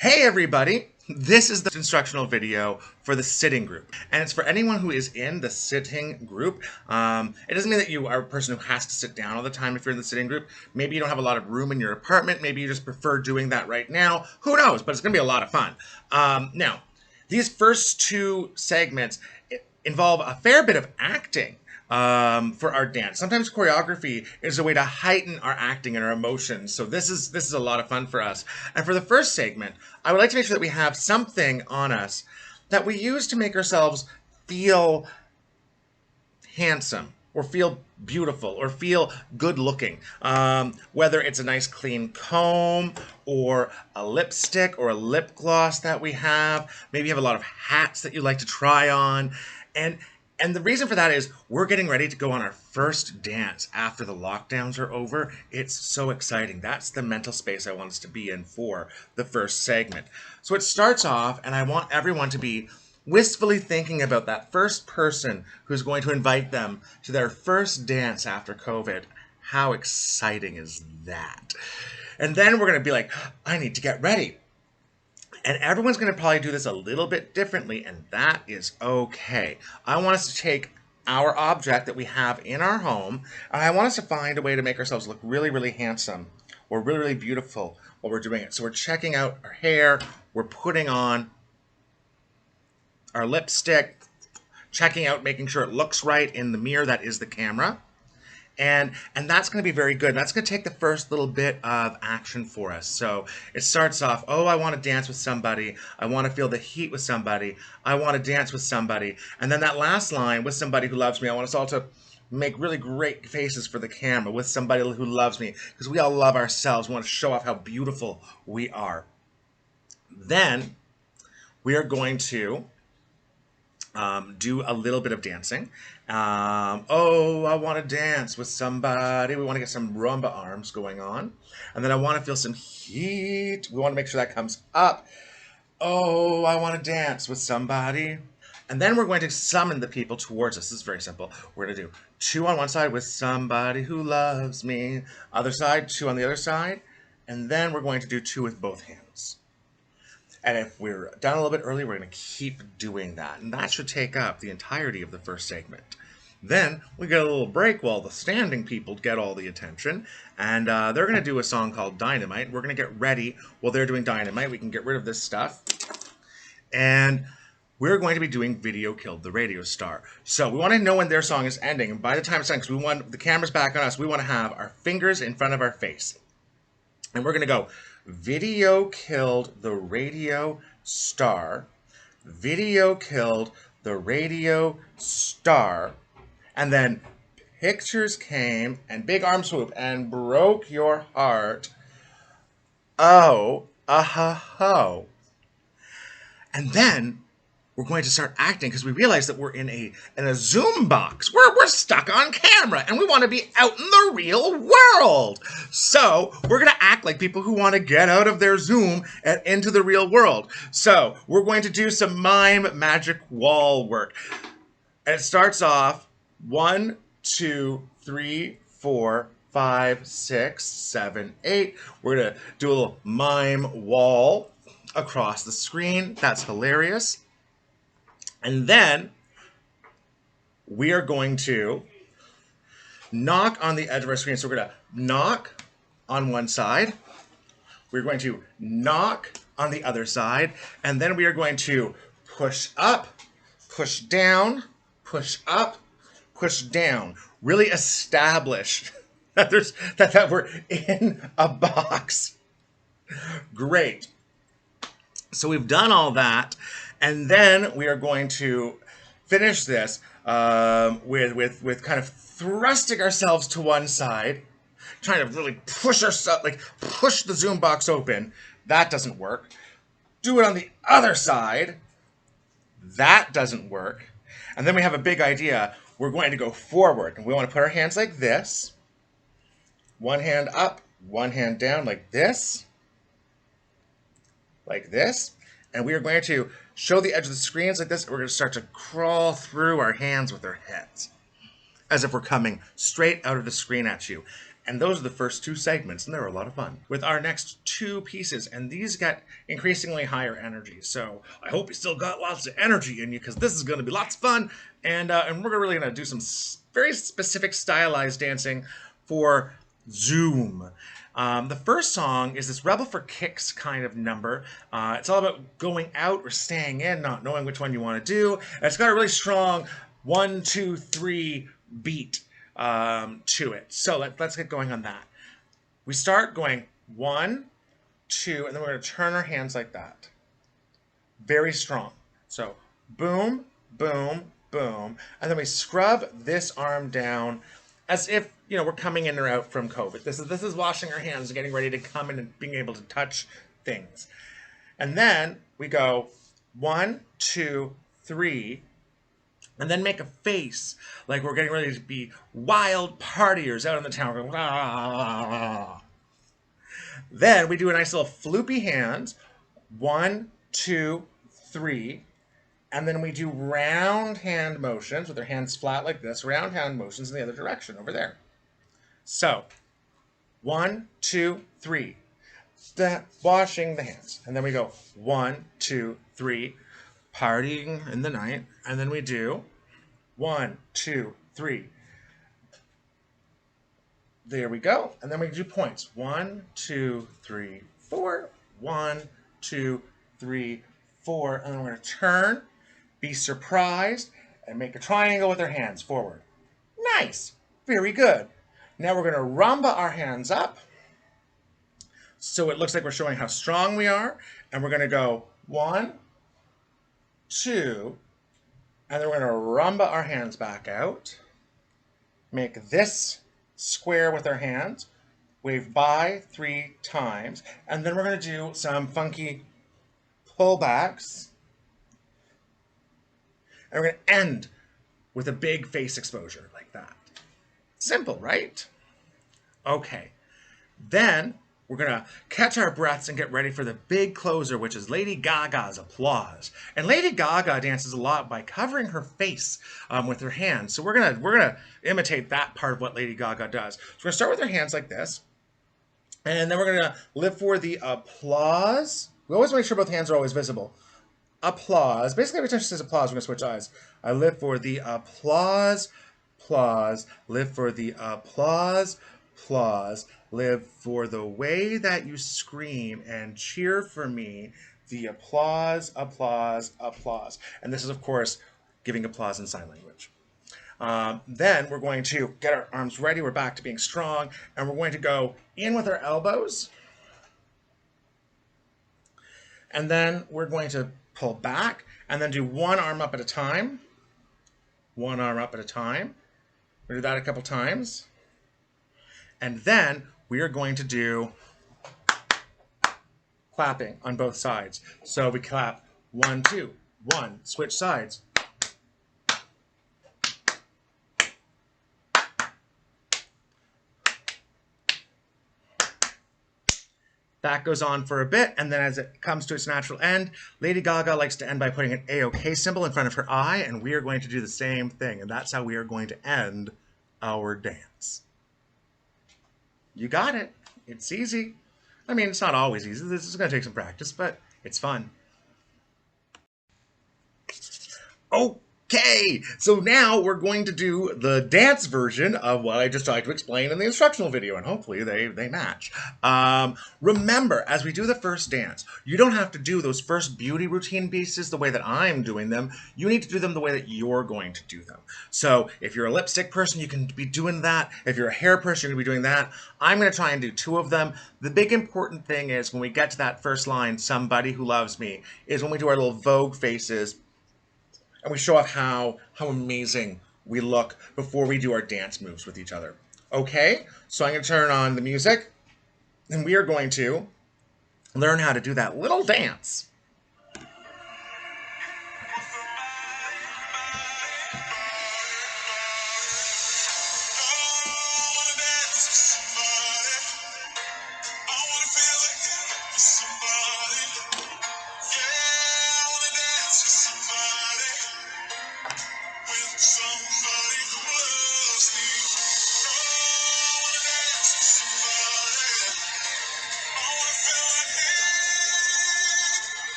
Hey everybody! This is the instructional video for the sitting group. And it's for anyone who is in the sitting group. It doesn't mean that you are a person who has to sit down all the time if you're in the sitting group. Maybe you don't have a lot of room in your apartment. Maybe you just prefer doing that right now. Who knows? But it's going to be a lot of fun. Now, these first two segments involve a fair bit of acting for our dance. Sometimes choreography is a way to heighten our acting and our emotions. So this is a lot of fun for us. And for the first segment, I would like to make sure that we have something on us that we use to make ourselves feel handsome or feel beautiful or feel good looking. Whether it's a nice clean comb or a lipstick or a lip gloss that we have. Maybe you have a lot of hats that you like to try on. And the reason for that is we're getting ready to go on our first dance after the lockdowns are over. It's so exciting. That's the mental space I want us to be in for the first segment. So it starts off, and I want everyone to be wistfully thinking about that first person who's going to invite them to their first dance after COVID. How exciting is that? And then we're going to be like, I need to get ready. And everyone's going to probably do this a little bit differently, and that is okay. I want us to take our object that we have in our home, and I want us to find a way to make ourselves look really, really handsome or really, really beautiful while we're doing it. So we're checking out our hair, we're putting on our lipstick, checking out, making sure it looks right in the mirror that is the camera. And that's going to be very good. That's going to take the first little bit of action for us. So it starts off, oh, I want to dance with somebody. I want to feel the heat with somebody. I want to dance with somebody. And then that last line, with somebody who loves me, I want us all to make really great faces for the camera with somebody who loves me, because we all love ourselves. We want to show off how beautiful we are. Then we are going to do a little bit of dancing. Oh, I want to dance with somebody. We want to get some rumba arms going on. And then I want to feel some heat. We want to make sure that comes up. Oh, I want to dance with somebody. And then we're going to summon the people towards us. This is very simple. We're going to do 2 on one side with somebody who loves me. Other side, 2 on the other side. And then we're going to do 2 with both hands. And if we're done a little bit early, we're going to keep doing that. And that should take up the entirety of the first segment. Then we get a little break while the standing people get all the attention. And they're going to do a song called Dynamite. We're going to get ready while they're doing Dynamite. We can get rid of this stuff. And we're going to be doing Video Killed the Radio Star. So we want to know when their song is ending. And by the time it's done, because we want the camera's back on us, we want to have our fingers in front of our face. And we're going to go, Video Killed the Radio Star. Video Killed the Radio Star. And then pictures came and big arm swoop and broke your heart. Oh, ho. And then we're going to start acting because we realize that we're in a Zoom box. We're stuck on camera and we want to be out in the real world. So we're going to act like people who want to get out of their Zoom and into the real world. So we're going to do some mime magic wall work. And it starts off 1, 2, 3, 4, 5, 6, 7, 8. We're going to do a little mime wall across the screen. That's hilarious. And then we are going to knock on the edge of our screen. So we're going to knock on one side. We're going to knock on the other side. And then we are going to push up, push down, push up, push down. Really establish that that we're in a box. Great. So we've done all that. And then we are going to finish this with kind of thrusting ourselves to one side, trying to really push ourselves, like push the Zoom box open. That doesn't work. Do it on the other side. That doesn't work. And then we have a big idea. We're going to go forward. And we want to put our hands like this. One hand up, one hand down like this. Like this. And we are going to show the edge of the screens like this. And we're going to start to crawl through our hands with our heads, as if we're coming straight out of the screen at you. And those are the first two segments, and they're a lot of fun. With our next two pieces, and these get increasingly higher energy. So I hope you still got lots of energy in you, because this is going to be lots of fun. And we're really going to do some very specific stylized dancing for Zoom. The first song is this Rebel for Kicks kind of number. It's all about going out or staying in, not knowing which one you want to do. And it's got a really strong 1, 2, 3 beat to it. So let's get going on that. We start going 1, 2, and then we're going to turn our hands like that. Very strong. So boom, boom, boom. And then we scrub this arm down as if, we're coming in or out from COVID. This is washing our hands and getting ready to come in and being able to touch things. And then we go 1, 2, 3, and then make a face like we're getting ready to be wild partiers out in the town. Going, ah. Then we do a nice little floopy hands. 1, 2, 3. And then we do round hand motions with our hands flat like this. Round hand motions in the other direction over there. So 1, 2, 3. Washing the hands. And then we go 1, 2, 3. Partying in the night. And then we do 1, 2, 3. There we go. And then we do points. 1, 2, 3, 4. 1, 2, 3, 4. And then we're going to turn, be surprised, and make a triangle with our hands forward. Nice. Very good. Now we're going to rumba our hands up so it looks like we're showing how strong we are. And we're going to go 1, 2, and then we're going to rumba our hands back out. Make this square with our hands. Wave by 3 times. And then we're going to do some funky pullbacks. And we're going to end with a big face exposure like that. Simple, right? Okay. Then we're going to catch our breaths and get ready for the big closer, which is Lady Gaga's Applause. And Lady Gaga dances a lot by covering her face with her hands. So we're gonna imitate that part of what Lady Gaga does. So we're going to start with our hands like this. And then we're going to live for the applause. We always make sure both hands are always visible. Applause. Basically, every time she says applause, we're going to switch eyes. I live for the applause, applause. Live for the applause, applause. Live for the way that you scream and cheer for me. The applause, applause, applause. And this is, of course, giving applause in sign language. Then we're going to get our arms ready. We're back to being strong. And we're going to go in with our elbows. And then we're going to pull back and then do one arm up at a time. One arm up at a time. We'll do that a couple times. And then we are going to do clapping on both sides. So we clap 1, 2, 1, switch sides. That goes on for a bit, and then as it comes to its natural end, Lady Gaga likes to end by putting an A-OK symbol in front of her eye, and we are going to do the same thing, and that's how we are going to end our dance. You got it. It's easy. I mean, it's not always easy. This is going to take some practice, but it's fun. Okay, so now we're going to do the dance version of what I just tried to explain in the instructional video, and hopefully they match. Remember, as we do the first dance, you don't have to do those first beauty routine pieces the way that I'm doing them. You need to do them the way that you're going to do them. So if you're a lipstick person, you can be doing that. If you're a hair person, you're going to be doing that. I'm going to try and do 2 of them. The big important thing is when we get to that first line, somebody who loves me, is when we do our little Vogue faces, and we show off how amazing we look before we do our dance moves with each other. Okay, so I'm going to turn on the music, and we are going to learn how to do that little dance.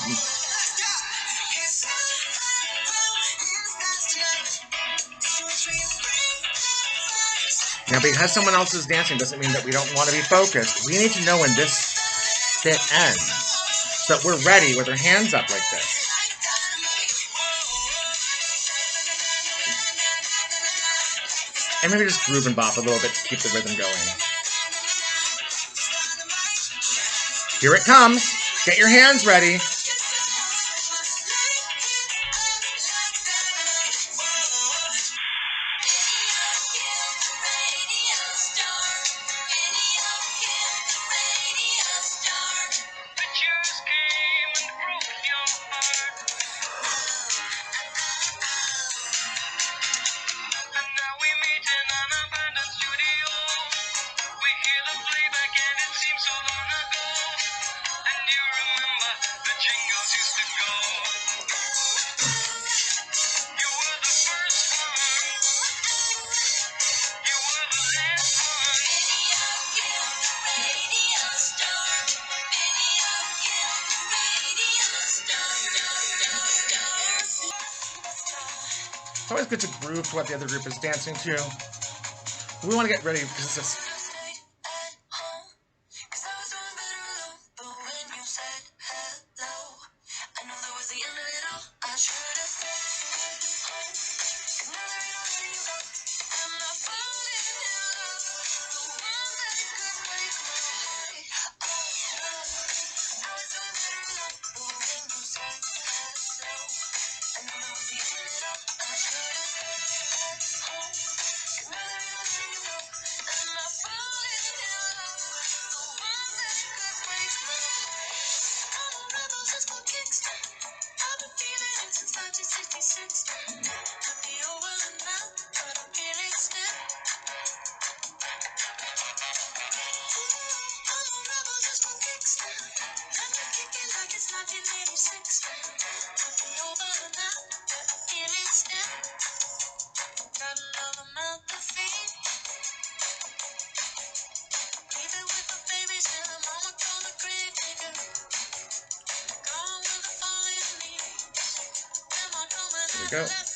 Now, because someone else is dancing doesn't mean that we don't want to be focused. We need to know when this bit ends so that we're ready with our hands up like this. And maybe just groove and bop a little bit to keep the rhythm going. Here it comes. Get your hands ready. It's always good to groove to what the other group is dancing to. We want to get ready because this. There we go.